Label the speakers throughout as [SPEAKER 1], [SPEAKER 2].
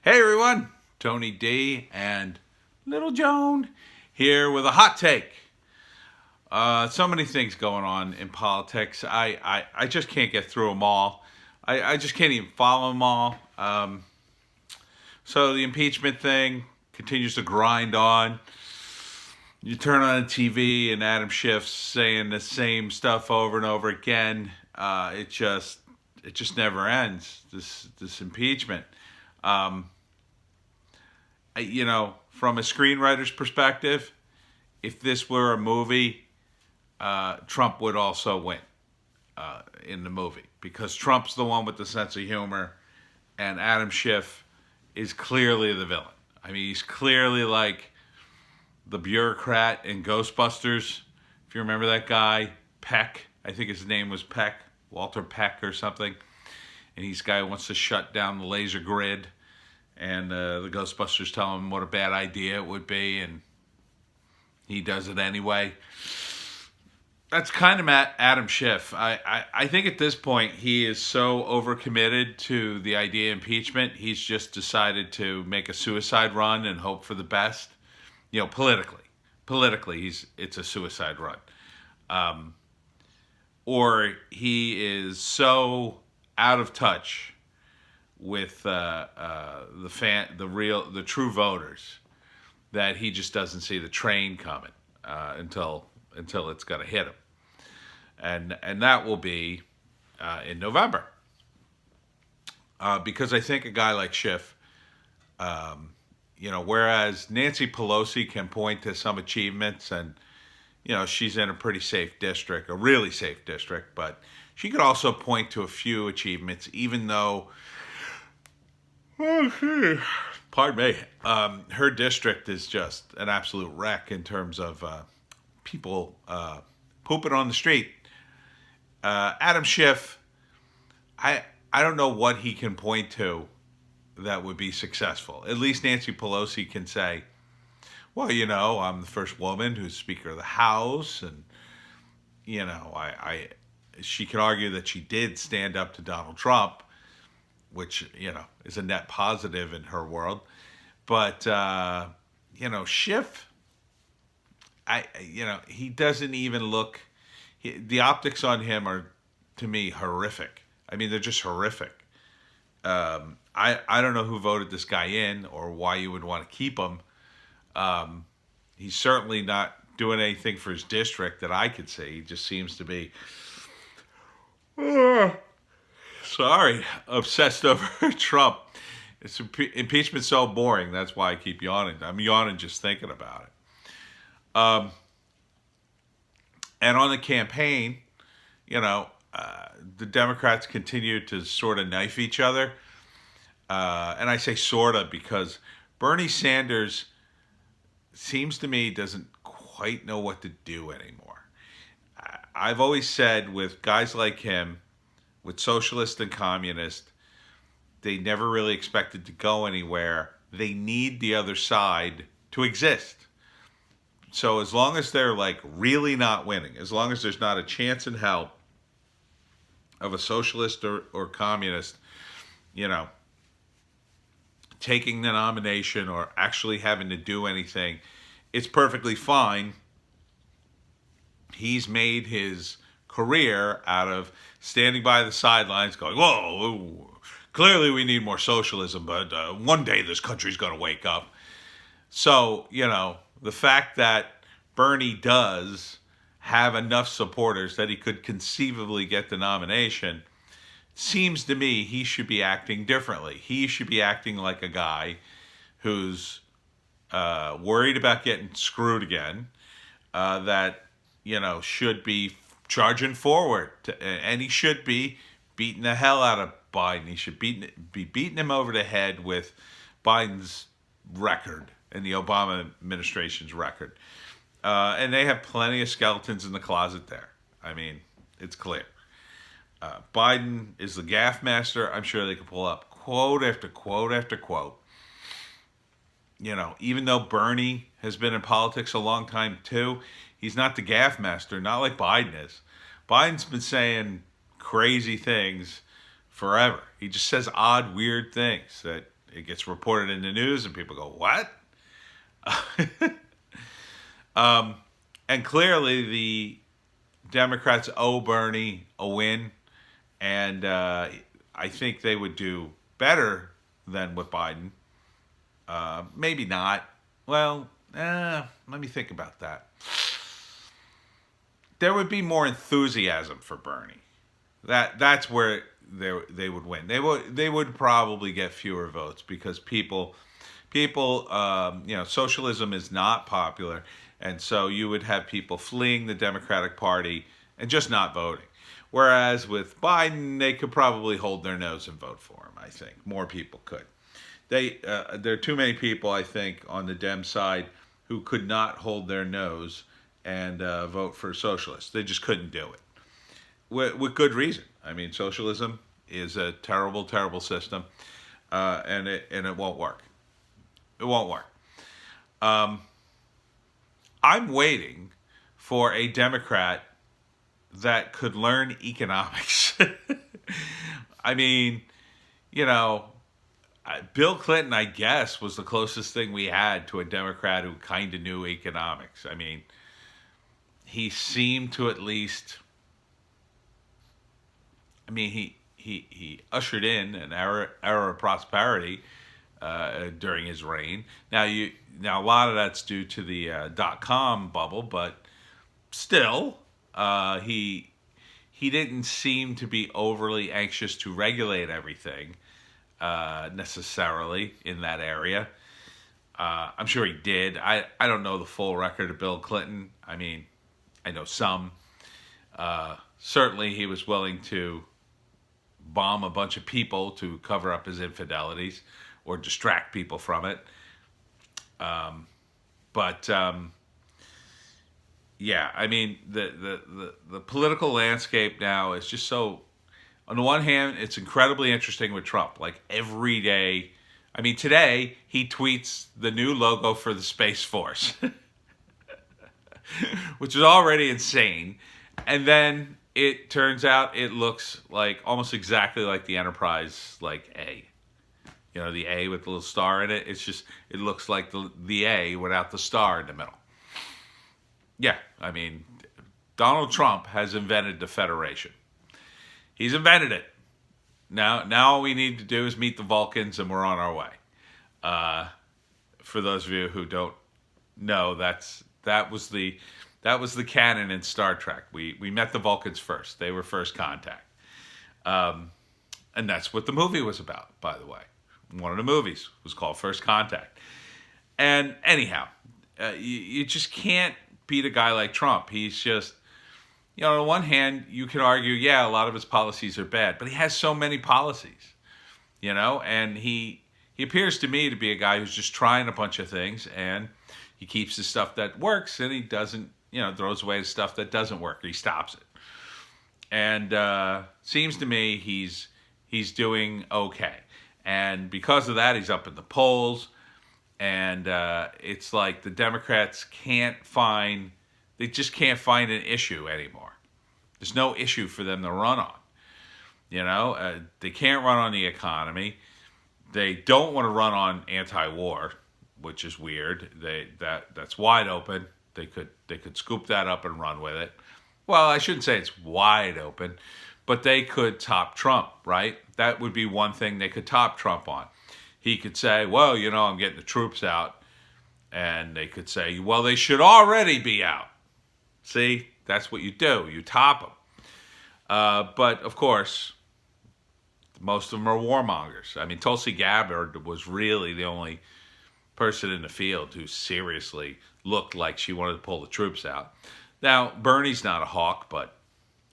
[SPEAKER 1] Hey everyone, Tony D and Little Joan here with a hot take. So many things going on in politics. I just can't get through them all. I just can't even follow them all. So the impeachment thing continues to grind on. You turn on the TV and Adam Schiff's saying the same stuff over and over again. It just never ends. This impeachment. Um, from a screenwriter's perspective, if this were a movie, Trump would also win in the movie because Trump's the one with the sense of humor, and Adam Schiff is clearly the villain. I mean, he's clearly like the bureaucrat in Ghostbusters. If you remember that guy, Peck, I think his name was Peck, Walter Peck or something. And he's guy who wants to shut down the laser grid. And the Ghostbusters tell him what a bad idea it would be, and he does it anyway. That's kind of Adam Schiff. I think at this point he is so overcommitted to the idea of impeachment, he's just decided to make a suicide run and hope for the best. Politically. Politically, it's a suicide run. Um, or he is so out of touch with the true voters that he just doesn't see the train coming until it's going to hit him, and that will be in November, because I think a guy like Schiff, whereas Nancy Pelosi can point to some achievements and she's in a pretty safe district, a really safe district, but she could also point to a few achievements, even though pardon me. Her district is just an absolute wreck in terms of people pooping on the street. Adam Schiff, I don't know what he can point to that would be successful. At least Nancy Pelosi can say, well, I'm the first woman who's Speaker of the House, and I she can argue that she did stand up to Donald Trump, which is a net positive in her world. But Schiff, he doesn't even look. The optics on him are, to me, horrific. I mean, they're just horrific. I don't know who voted this guy in or why you would want to keep him. He's certainly not doing anything for his district that I could see. He just seems to be sorry, obsessed over Trump. Impeachment's so boring. That's why I keep yawning. I'm yawning just thinking about it. And on the campaign, the Democrats continue to sort of knife each other. And I say sort of because Bernie Sanders seems to me doesn't quite know what to do anymore. I've always said with guys like him, with socialists and communists, they never really expected to go anywhere. They need the other side to exist. So as long as they're like really not winning, as long as there's not a chance in hell of a socialist or communist, taking the nomination or actually having to do anything, it's perfectly fine. He's made his career out of standing by the sidelines going, whoa, clearly we need more socialism, but one day this country's going to wake up. So, the fact that Bernie does have enough supporters that he could conceivably get the nomination seems to me he should be acting differently. He should be acting like a guy who's worried about getting screwed again, that, should be charging forward. And he should be beating the hell out of Biden. He should be beating him over the head with Biden's record and the Obama administration's record. And they have plenty of skeletons in the closet there. I mean, it's clear. Biden is the gaffe master. I'm sure they could pull up quote after quote after quote. Even though Bernie has been in politics a long time too, he's not the gaffe master, not like Biden is. Biden's been saying crazy things forever. He just says odd, weird things that it gets reported in the news, and people go, "What?" And clearly, the Democrats owe Bernie a win, and I think they would do better than with Biden. Maybe not. Well, let me think about that. There would be more enthusiasm for Bernie. That's where they would win. They would probably get fewer votes because people socialism is not popular, and so you would have people fleeing the Democratic Party and just not voting. Whereas with Biden, they could probably hold their nose and vote for him. I think more people could. There are too many people, I think, on the Dem side who could not hold their nose and vote for socialists. They just couldn't do it with good reason. I mean, socialism is a terrible, terrible system, and it won't work. It won't work. I'm waiting for a Democrat that could learn economics. I mean, Bill Clinton, I guess, was the closest thing we had to a Democrat who kind of knew economics. I mean, he seemed to at least. I mean, he ushered in an era of prosperity during his reign. Now a lot of that's due to the .com bubble, but still, he didn't seem to be overly anxious to regulate everything necessarily in that area. I'm sure he did. I don't know the full record of Bill Clinton. I mean, I know some. Certainly, he was willing to bomb a bunch of people to cover up his infidelities or distract people from it. But yeah, I mean, the political landscape now is just so. On the one hand, it's incredibly interesting with Trump. Like every day, I mean, today he tweets the new logo for the Space Force, which is already insane. And then it turns out it looks like almost exactly like the Enterprise, like A. The A with the little star in it. It looks like the A without the star in the middle. Yeah, I mean, Donald Trump has invented the Federation. He's invented it. Now all we need to do is meet the Vulcans, and we're on our way. For those of you who don't know, that was the canon in Star Trek. We met the Vulcans first. They were first contact, and that's what the movie was about. By the way, one of the movies was called First Contact. And anyhow, you just can't beat a guy like Trump. He's just. On the one hand, you can argue, yeah, a lot of his policies are bad, but he has so many policies, and he appears to me to be a guy who's just trying a bunch of things, and he keeps the stuff that works, and he doesn't, throws away the stuff that doesn't work. He stops it. And seems to me he's doing okay. And because of that, he's up in the polls, and it's like the Democrats they just can't find an issue anymore. There's no issue for them to run on. They can't run on the economy. They don't want to run on anti-war, which is weird. That's wide open. They could scoop that up and run with it. Well, I shouldn't say it's wide open, but they could top Trump, right? That would be one thing they could top Trump on. He could say, well, I'm getting the troops out. And they could say, well, they should already be out. See, that's what you do. You top them. But, of course, most of them are warmongers. I mean, Tulsi Gabbard was really the only person in the field who seriously looked like she wanted to pull the troops out. Now, Bernie's not a hawk, but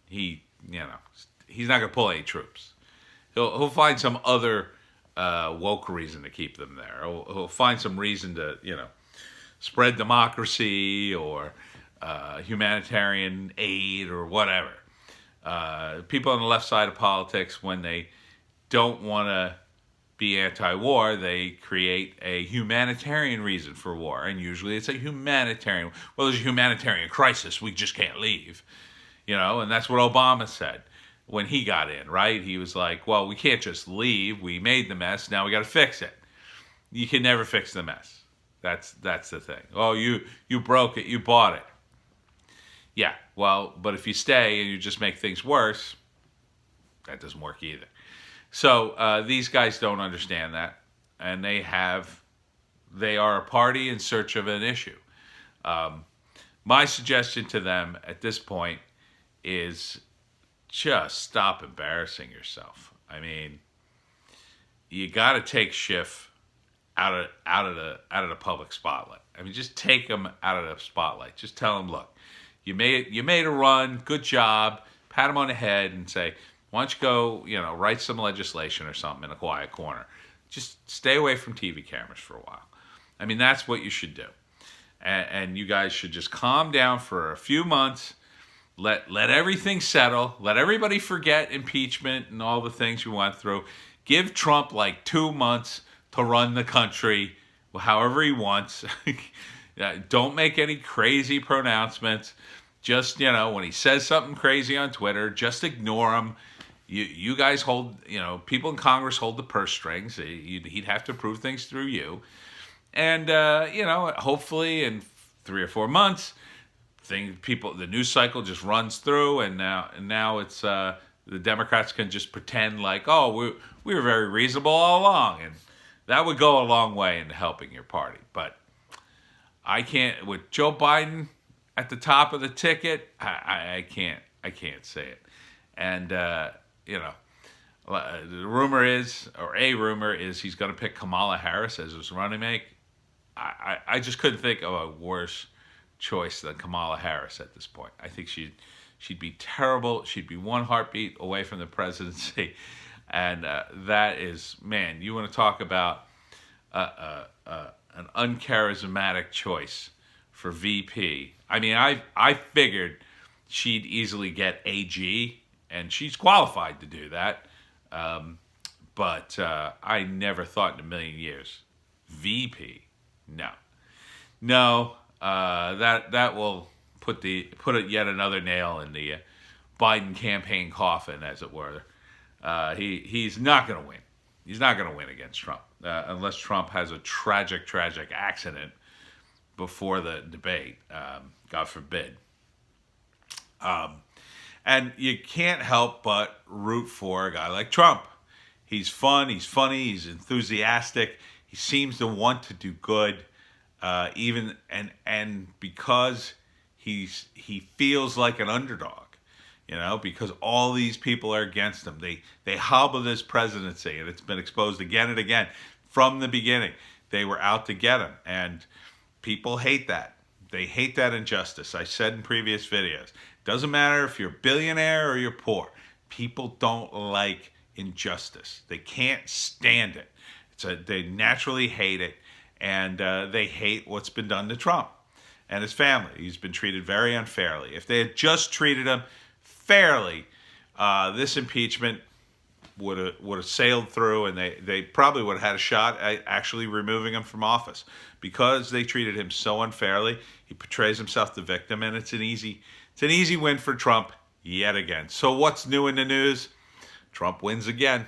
[SPEAKER 1] he's not going to pull any troops. He'll find some other woke reason to keep them there. He'll find some reason to, spread democracy or humanitarian aid or whatever. People on the left side of politics, when they don't want to be anti-war, they create a humanitarian reason for war. And usually it's a humanitarian. Well, there's a humanitarian crisis. We just can't leave. And that's what Obama said when he got in, right? He was like, well, we can't just leave. We made the mess. Now we got to fix it. you can never fix the mess. That's the thing. Oh, you broke it, you bought it. Yeah, well, but if you stay and you just make things worse, that doesn't work either. So these guys don't understand that, and they are a party in search of an issue. My suggestion to them at this point is just stop embarrassing yourself. I mean, you got to take Schiff out of the public spotlight. I mean, just take him out of the spotlight. Just tell him, look, you made a run, good job. Pat him on the head and say, why don't you go, write some legislation or something in a quiet corner. Just stay away from TV cameras for a while. I mean, that's what you should do. And you guys should just calm down for a few months. Let everything settle. Let everybody forget impeachment and all the things we went through. Give Trump like 2 months to run the country however he wants. Don't make any crazy pronouncements. Just, when he says something crazy on Twitter, just ignore him. You guys hold, people in Congress hold the purse strings. He'd have to approve things through you. And, hopefully in 3 or 4 months, the news cycle just runs through, and now it's the Democrats can just pretend like, oh, we were very reasonable all along, and that would go a long way into helping your party. But I can't, with Joe Biden at the top of the ticket, I can't say it. And the rumor is he's going to pick Kamala Harris as his running mate. I just couldn't think of a worse choice than Kamala Harris at this point. I think she'd be terrible. She'd be one heartbeat away from the presidency, and that is, man, you want to talk about an uncharismatic choice for VP. I mean, I figured she'd easily get AG, and she's qualified to do that. But I never thought in a million years VP. No. That will put yet another nail in the Biden campaign coffin, as it were. He's not going to win. He's not going to win against Trump unless Trump has a tragic accident before the debate. God forbid. And you can't help but root for a guy like Trump. He's fun. He's funny. He's enthusiastic. He seems to want to do good. Even because he feels like an underdog, because all these people are against him. They hobble this presidency, and it's been exposed again and again from the beginning. They were out to get him, and people hate that. They hate that injustice. I said in previous videos, doesn't matter if you're a billionaire or you're poor. People don't like injustice. They can't stand it. They naturally hate it. And they hate what's been done to Trump and his family. He's been treated very unfairly. If they had just treated him fairly, this impeachment would have sailed through, and they probably would have had a shot at actually removing him from office. Because they treated him so unfairly, he portrays himself the victim, and it's an easy win for Trump yet again. So what's new in the news? Trump wins again.